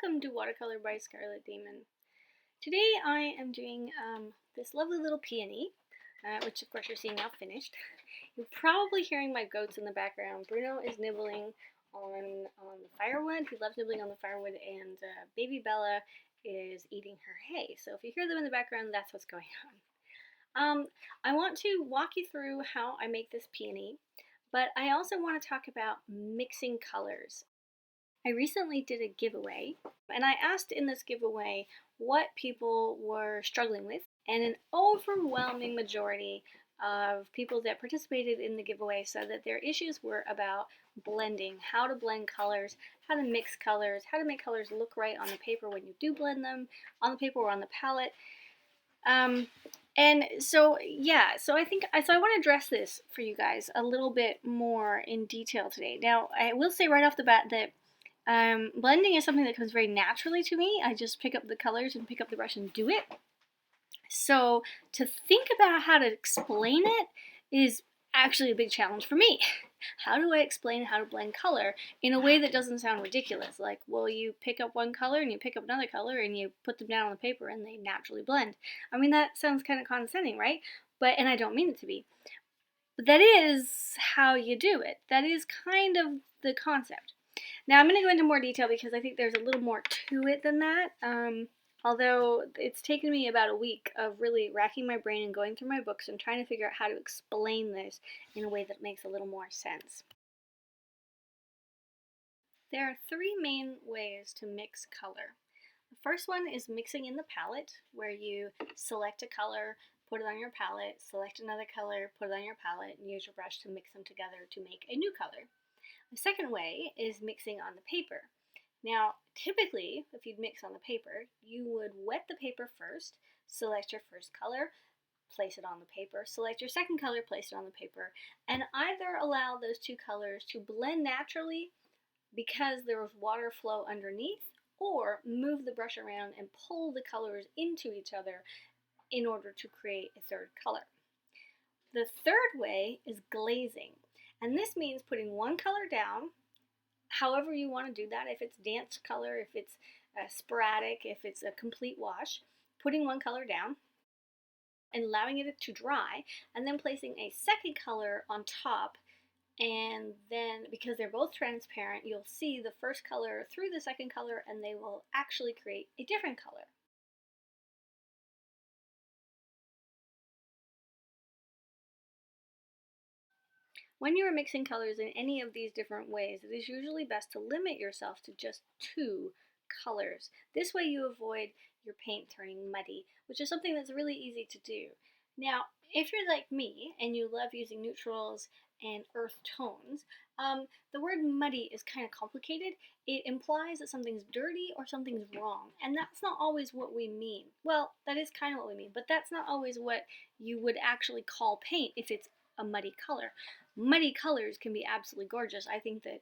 Welcome to Watercolor by Scarlett Damen. Today I am doing this lovely little peony, which of course you're seeing now finished. You're probably hearing my goats in the background. Bruno is nibbling on the firewood. He loves nibbling on the firewood, and baby Bella is eating her hay. So if you hear them in the background, that's what's going on. I want to walk you through how I make this peony, but I also want to talk about mixing colors. I recently did a giveaway, and I asked in this giveaway what people were struggling with, and an overwhelming majority of people that participated in the giveaway said that their issues were about blending, how to blend colors, how to mix colors, how to make colors look right on the paper when you do blend them, on the paper or on the palette. And so I want to address this for you guys a little bit more in detail today. Now, I will say right off the bat that blending is something that comes very naturally to me. I just pick up the colors and pick up the brush and do it. So to think about how to explain it is actually a big challenge for me. How do I explain how to blend color in a way that doesn't sound ridiculous? Like, well, you pick up one color and you pick up another color and you put them down on the paper and they naturally blend. I mean, that sounds kind of condescending, right? And I don't mean it to be. But that is how you do it. That is kind of the concept. Now I'm going to go into more detail because I think there's a little more to it than that. Although it's taken me about a week of really racking my brain and going through my books and trying to figure out how to explain this in a way that makes a little more sense. There are three main ways to mix color. The first one is mixing in the palette, where you select a color, put it on your palette, select another color, put it on your palette, and use your brush to mix them together to make a new color. The second way is mixing on the paper. Now, typically, if you'd mix on the paper, you would wet the paper first, select your first color, place it on the paper, select your second color, place it on the paper, and either allow those two colors to blend naturally because there was water flow underneath, or move the brush around and pull the colors into each other in order to create a third color. The third way is glazing. And this means putting one color down, however you want to do that, if it's dance color, if it's sporadic, if it's a complete wash, putting one color down and allowing it to dry, and then placing a second color on top, and then, because they're both transparent, you'll see the first color through the second color, and they will actually create a different color. When you are mixing colors in any of these different ways, it is usually best to limit yourself to just two colors. This way you avoid your paint turning muddy, which is something that's really easy to do. Now, if you're like me and you love using neutrals and earth tones, the word muddy is kind of complicated. It implies that something's dirty or something's wrong, and that's not always what we mean. Well, that is kind of what we mean, but that's not always what you would actually call paint if it's a muddy color. Muddy colors can be absolutely gorgeous. I think that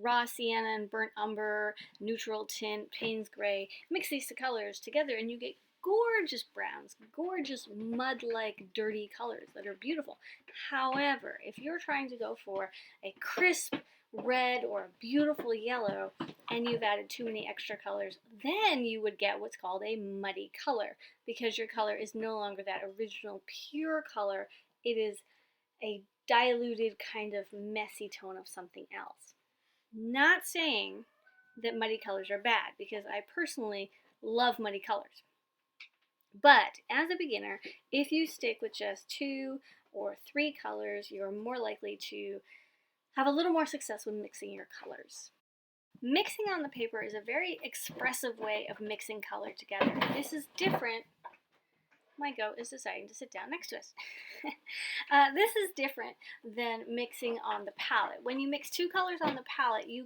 raw sienna and burnt umber, neutral tint, Payne's gray, mix these colors together and you get gorgeous browns, gorgeous mud-like dirty colors that are beautiful. However, if you're trying to go for a crisp red or a beautiful yellow and you've added too many extra colors, then you would get what's called a muddy color, because your color is no longer that original pure color. It is a diluted kind of messy tone of something else. Not saying that muddy colors are bad, because I personally love muddy colors. But as a beginner, if you stick with just 2 or 3 colors, you're more likely to have a little more success with mixing your colors. Mixing on the paper is a very expressive way of mixing color together. This is different. My goat is deciding to sit down next to us. This is different than mixing on the palette. When you mix 2 colors on the palette, you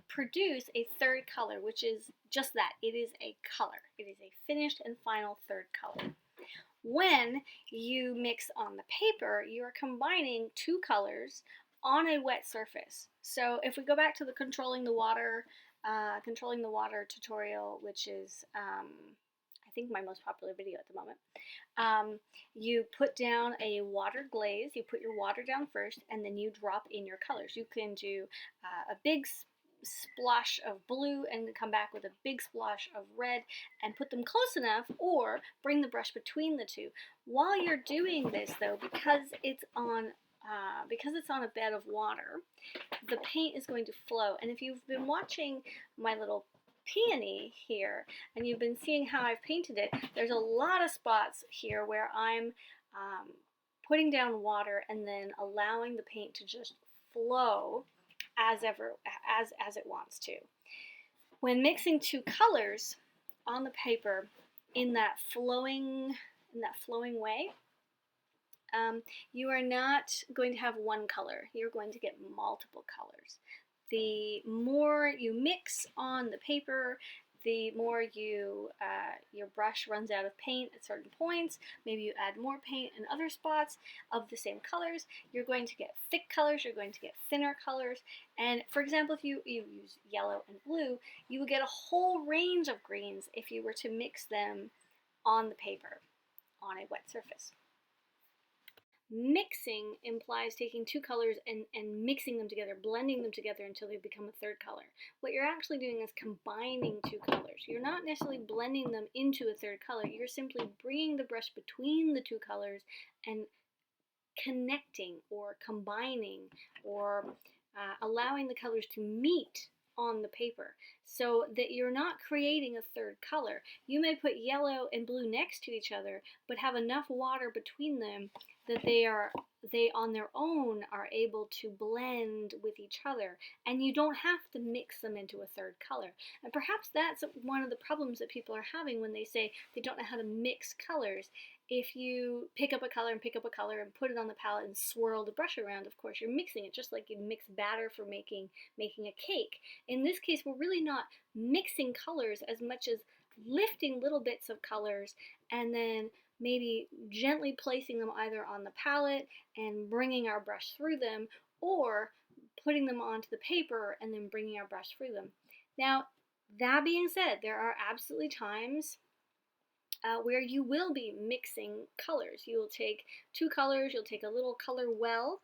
produce a third color, which is just that. It is a color. It is a finished and final third color. When you mix on the paper, you are combining 2 colors on a wet surface. So if we go back to the controlling the water tutorial, which is I think my most popular video at the moment, you put down a water glaze. You put your water down first, and then you drop in your colors. You can do a big splosh of blue and come back with a big splosh of red and put them close enough, or bring the brush between the two. While you're doing this though, because it's on a bed of water, the paint is going to flow. And if you've been watching my little peony here and you've been seeing how I've painted it, there's a lot of spots here where I'm putting down water and then allowing the paint to just flow as it wants to. When mixing two colors on the paper in that flowing way, you are not going to have one color. You're going to get multiple colors. The more you mix on the paper, the more your brush runs out of paint at certain points. Maybe you add more paint in other spots of the same colors. You're going to get thick colors, you're going to get thinner colors. And for example, if you use yellow and blue, you will get a whole range of greens if you were to mix them on the paper on a wet surface. Mixing implies taking two colors and mixing them together, blending them together until they become a third color. What you're actually doing is combining two colors. You're not necessarily blending them into a third color. You're simply bringing the brush between the two colors and connecting or combining or allowing the colors to meet on the paper so that you're not creating a third color. You may put yellow and blue next to each other, but have enough water between them that they on their own are able to blend with each other, and you don't have to mix them into a third color. And perhaps that's one of the problems that people are having when they say they don't know how to mix colors. If you pick up a color and put it on the palette and swirl the brush around, of course you're mixing it, just like you'd mix batter for making a cake. In this case, we're really not mixing colors as much as lifting little bits of colors and then maybe gently placing them either on the palette and bringing our brush through them, or putting them onto the paper and then bringing our brush through them. Now, that being said, there are absolutely times where you will be mixing colors. You will take two colors, you'll take a little color well,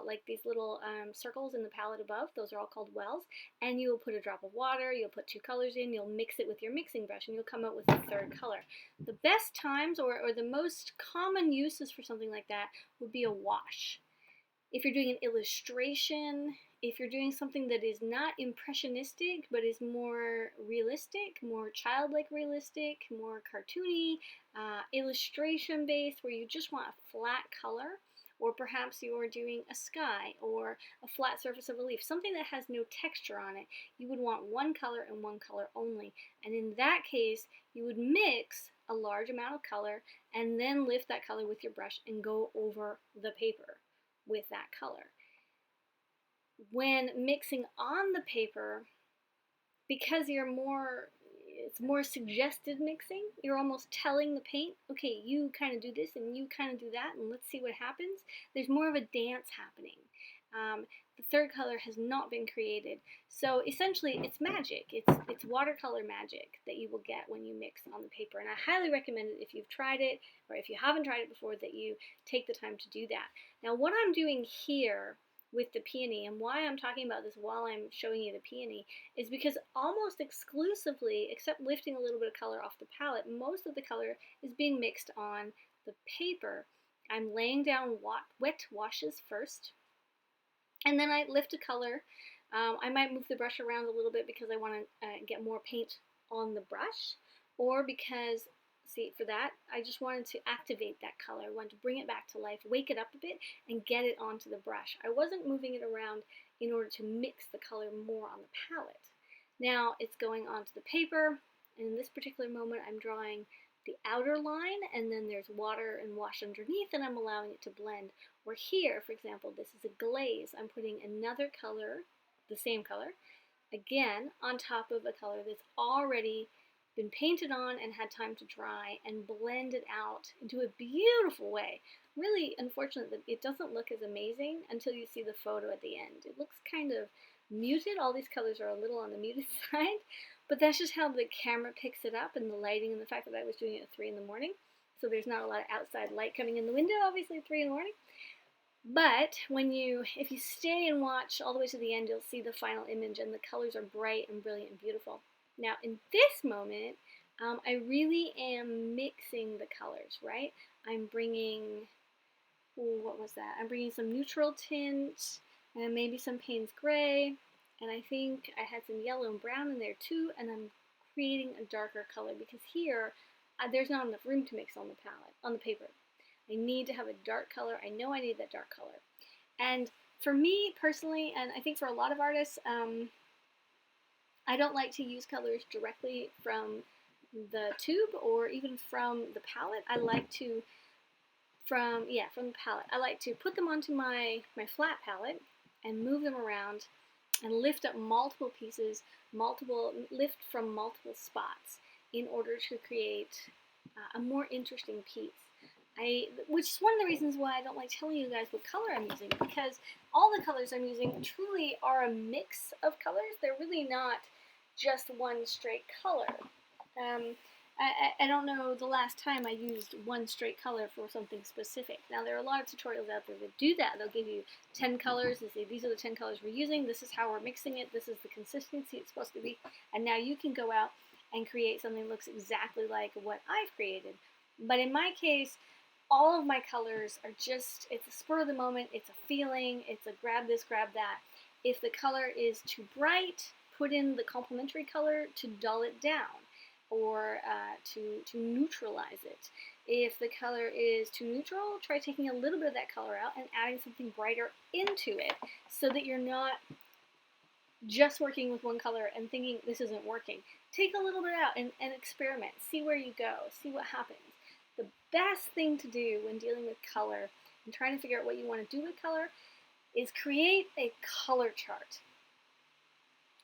like these little circles in the palette above, those are all called wells, and you will put a drop of water, you'll put two colors in, you'll mix it with your mixing brush, and you'll come out with a third color. The best times, or the most common uses for something like that, would be a wash. If you're doing an illustration, if you're doing something that is not impressionistic but is more realistic, more childlike realistic, more cartoony, illustration based, where you just want a flat color, or perhaps you're doing a sky or a flat surface of a leaf, something that has no texture on it, you would want one color and one color only. And in that case, you would mix a large amount of color and then lift that color with your brush and go over the paper with that color. When mixing on the paper, because it's more suggested mixing, you're almost telling the paint, okay, you kind of do this and you kind of do that, and let's see what happens. There's more of a dance happening. The third color has not been created. So essentially it's magic. It's watercolor magic that you will get when you mix on the paper. And I highly recommend it if you've tried it, or if you haven't tried it before, that you take the time to do that. Now what I'm doing here with the peony, and why I'm talking about this while I'm showing you the peony, is because almost exclusively, except lifting a little bit of color off the palette, most of the color is being mixed on the paper. I'm laying down wet washes first, and then I lift a color. I might move the brush around a little bit because I want to get more paint on the brush, or because, see, for that, I just wanted to activate that color. I wanted to bring it back to life, wake it up a bit, and get it onto the brush. I wasn't moving it around in order to mix the color more on the palette. Now it's going onto the paper, and in this particular moment I'm drawing the outer line, and then there's water and wash underneath, and I'm allowing it to blend. Or here, for example, this is a glaze. I'm putting another color, the same color, again on top of a color that's already been painted on and had time to dry, and blend it out into a beautiful way. Really unfortunate that it doesn't look as amazing until you see the photo at the end. It looks kind of muted. All these colors are a little on the muted side, but that's just how the camera picks it up, and the lighting, and the fact that I was doing it at 3 in the morning. So there's not a lot of outside light coming in the window, obviously, at 3 in the morning. But if you stay and watch all the way to the end, you'll see the final image, and the colors are bright and brilliant and beautiful. Now, in this moment, I really am mixing the colors, right? I'm bringing, what was that? I'm bringing some neutral tint and maybe some Payne's Gray, and I think I had some yellow and brown in there too, and I'm creating a darker color because here there's not enough room to mix on the palette, on the paper. I need to have a dark color. I know I need that dark color. And for me personally, and I think for a lot of artists, I don't like to use colors directly from the tube or even from the palette. I like to, from the palette, I like to put them onto my flat palette and move them around and lift up multiple pieces, lift from multiple spots in order to create a more interesting piece. Which is one of the reasons why I don't like telling you guys what color I'm using, because all the colors I'm using truly are a mix of colors. They're really not just one straight color. I don't know the last time I used one straight color for something specific. Now, there are a lot of tutorials out there that do that. They'll give you 10 colors and say, these are the 10 colors we're using, this is how we're mixing it, this is the consistency it's supposed to be, and now you can go out and create something that looks exactly like what I've created. But in my case, all of my colors are just, it's a spur of the moment, it's a feeling, it's a grab this, grab that. If the color is too bright, put in the complementary color to dull it down, or to neutralize it. If the color is too neutral, try taking a little bit of that color out and adding something brighter into it, so that you're not just working with one color and thinking this isn't working. Take a little bit out and experiment. See where you go. See what happens. The best thing to do when dealing with color and trying to figure out what you want to do with color is create a color chart.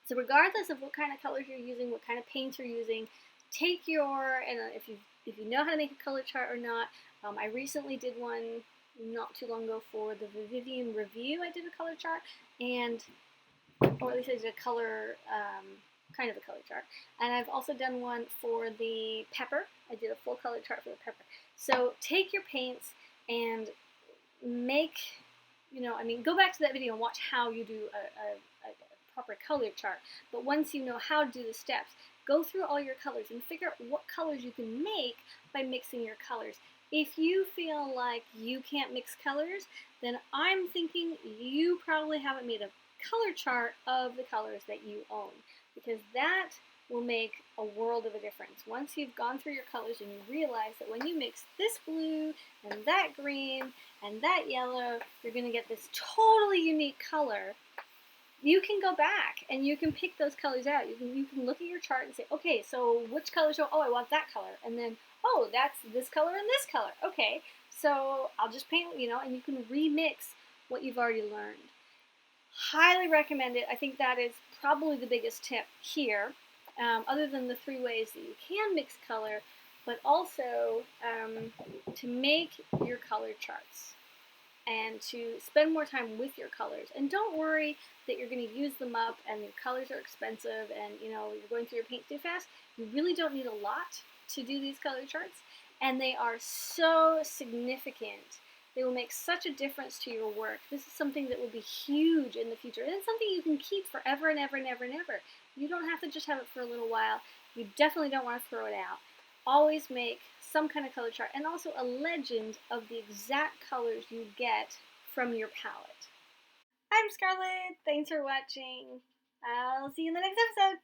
So regardless of what kind of colors you're using, what kind of paints you're using, take your, and if you know how to make a color chart or not, I recently did one not too long ago for the Vivian Review. I did a color chart, or at least I did a color, kind of a color chart. And I've also done one for the pepper. I did a full color chart for the pepper. So take your paints and make, go back to that video and watch how you do a proper color chart. But once you know how to do the steps, go through all your colors and figure out what colors you can make by mixing your colors. If you feel like you can't mix colors, then I'm thinking you probably haven't made a color chart of the colors that you own, because that will make a world of a difference. Once you've gone through your colors and you realize that when you mix this blue and that green and that yellow, you're going to get this totally unique color, you can go back and you can pick those colors out. You can look at your chart and say, okay, so which color? Oh, I want that color. And then, oh, that's this color and this color. Okay, so I'll just paint, and you can remix what you've already learned. Highly recommend it. I think that is probably the biggest tip here, other than the 3 ways that you can mix color, but also to make your color charts and to spend more time with your colors. And don't worry that you're going to use them up and your colors are expensive and you're going through your paint too fast. You really don't need a lot to do these color charts, and they are so significant. They will make such a difference to your work. This is something that will be huge in the future, and it's something you can keep forever and ever and ever and ever. You don't have to just have it for a little while. You definitely don't want to throw it out. Always make some kind of color chart, and also a legend of the exact colors you get from your palette. I'm Scarlett. Thanks for watching. I'll see you in the next episode.